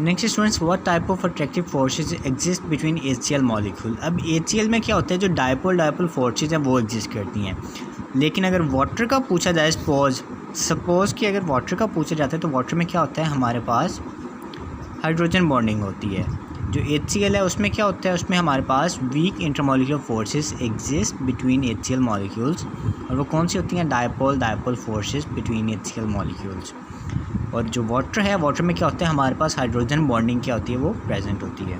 Next students, what type of attractive forces exist between HCl molecule. अब HCl में क्या होता है, जो डायपोल फोर्सेज हैं वो एग्जिस्ट करती हैं। लेकिन अगर वाटर का पूछा जाए, सपोज़ कि अगर वाटर का पूछा जाता है तो वाटर में क्या होता है, हमारे पास हाइड्रोजन बॉन्डिंग होती है। जो HCl है उसमें क्या होता है, उसमें हमारे पास weak intermolecular forces exist between HCl molecules, और वो कौन सी होती हैं, dipole forces between HCl molecules. और जो वाटर है, वाटर में क्या होता है, हमारे पास हाइड्रोजन बॉन्डिंग क्या होती है, वो प्रेजेंट होती है।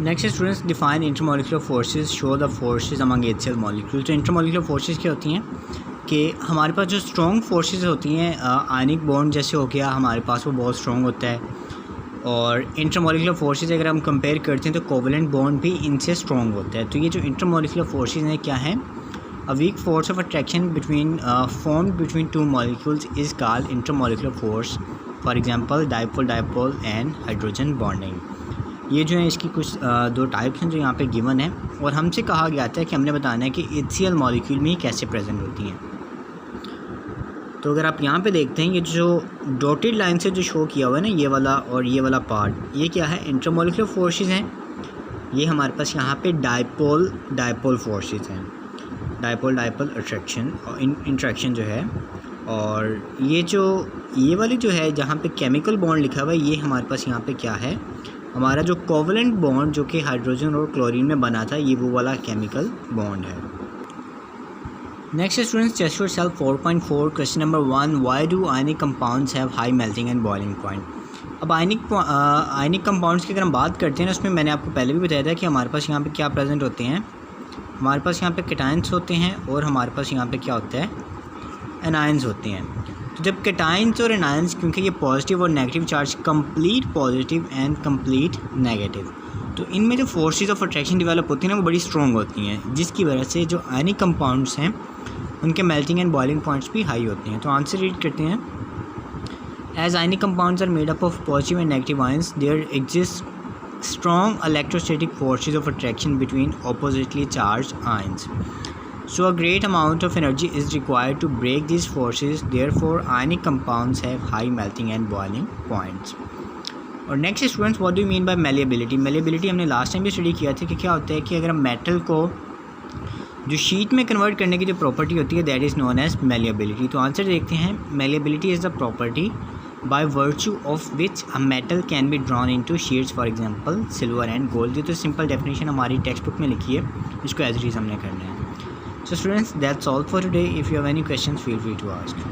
Next students, define intermolecular forces, show the forces among HCl molecule. तो इंटरमॉलिक्यूलर फोर्सेस क्या होती हैं कि हमारे पास जो स्ट्रॉन्ग फोर्सेस होती हैं, आयनिक बॉन्ड जैसे हो गया हमारे पास, वो बहुत स्ट्रॉन्ग होता है। और इंटरमॉलिक्यूलर फोर्सेस अगर हम कंपेयर करते हैं तो कोवेलेंट बॉन्ड भी इनसे स्ट्रॉन्ग होता है। तो ये जो इंटरमॉलिक्यूलर फोर्सेस हैं क्या हैं, A weak force of attraction formed between two molecules is called intermolecular force. For example, dipole and hydrogen bonding. ये जो है इसकी कुछ दो टाइप्स हैं जो यहाँ पे गिवन है, और हमसे कहा गया था कि हमने बताना है कि HCl मॉलिक्यूल में कैसे प्रेजेंट होती हैं। तो अगर आप यहाँ पे देखते हैं, ये जो डॉटेड लाइन से जो शो किया हुआ है ना, ये वाला और ये वाला पार्ट, ये क्या है, इंटरमॉलिक्यूलर फोर्सेस हैं। ये हमारे पास यहाँ पे डायपोल फोर्सेस हैं, डायपोल अट्रैक्शन और इंट्रैक्शन जो है। और ये वाली जो है जहाँ पे केमिकल बॉन्ड लिखा हुआ है, ये हमारे पास यहाँ पे क्या है, हमारा जो कोवेलेंट बॉन्ड जो कि हाइड्रोजन और क्लोरीन में बना था, ये वो वाला केमिकल बॉन्ड है। Next students, test yourself 4.4 question number 1, why do ionic compounds have high melting and boiling point. अब आयनिक कंपाउंड्स की अगर हम बात करते हैं ना, उसमें मैंने आपको पहले भी बताया था कि हमारे पास यहाँ पे क्या प्रेजेंट होते हैं, हमारे पास यहाँ पे कैटायंस होते हैं और हमारे पास यहाँ पे क्या होता है, एनायंस होते हैं। तो जब कैटायंस और एनायंस, क्योंकि ये पॉजिटिव और negative charge, complete positive and complete negative, तो इनमें जो फोर्सेस ऑफ अट्रैक्शन डेवलप होती हैं ना, वो बड़ी स्ट्रॉन्ग होती हैं, जिसकी वजह से जो आयनिक कंपाउंड्स हैं उनके मेल्टिंग एंड बॉइलिंग पॉइंट्स भी हाई होते हैं। तो आंसर रीड करते हैं, as ionic compounds are made up of positive and negative ions, there exist strong electrostatic forces of attraction between oppositely charged ions. So a great amount of energy is required to break these forces. Therefore, ionic compounds have high melting and boiling points. और next students, what do you mean by malleability. Malleability हमने last time भी study किया था कि क्या होता है कि अगर हम मेटल को जो शीट में कन्वर्ट करने की जो प्रॉपर्टी होती है, that is known as malleability. तो आंसर देखते हैं, malleability is the property by virtue of which a metal can be drawn into sheets, for example silver and gold। ये तो सिंपल डेफिनेशन हमारी टेक्स्ट बुक में लिखी है, इसको एज इट इज़ हमने करना है। So students, that's all for today. If you have any questions, feel free to ask.